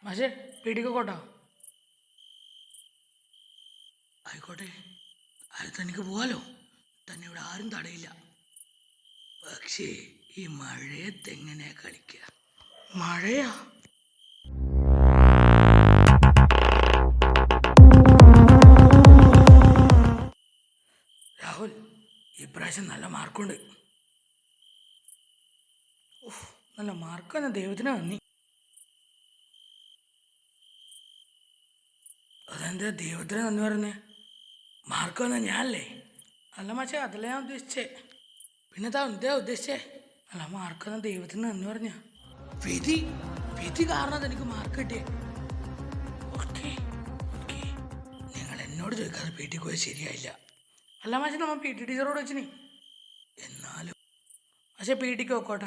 പക്ഷേ പീടിക്കോട്ടോ ആയിക്കോട്ടെ, അത് തനിക്ക് പോവാലോ. തന്നെ ഇവിടെ ആരും തടയില്ല. പക്ഷേ ഈ മഴയത്തെങ്ങനെയാ കളിക്കുക? മഴയാ? രാഹുൽ, ഇപ്രാവശ്യം നല്ല മാർക്കുണ്ട്. നല്ല മാർക്കാണ്, ദൈവത്തിന് നന്ദി. അതെന്താ ദൈവത്തിന് നന്ദി പറഞ്ഞേ? മാർക്ക് വന്ന ഞാനല്ലേ? അല്ല മാഷേ, അതല്ല ഞാൻ ഉദ്ദേശിച്ചേ. പിന്നെ എന്താ ഉദ്ദേശിച്ചേ? അല്ല, മാർക്ക് വന്ന ദൈവത്തിന് നന്ദി പറഞ്ഞ. വിധി വിധി കാരണം എനിക്ക് മാർക്ക് കിട്ടിയേ. ഓക്കെ ഓക്കെ, നിങ്ങൾ എന്നോട് ചോദിക്കാതെ പി ടി പോയത് ശരിയായില്ല. അല്ല മാഷെ, നമ്മൾ പി ടി ടീച്ചറോട് വെച്ചിനി. എന്നാലും പക്ഷെ പി ടിക്ക് നോക്കോട്ടെ.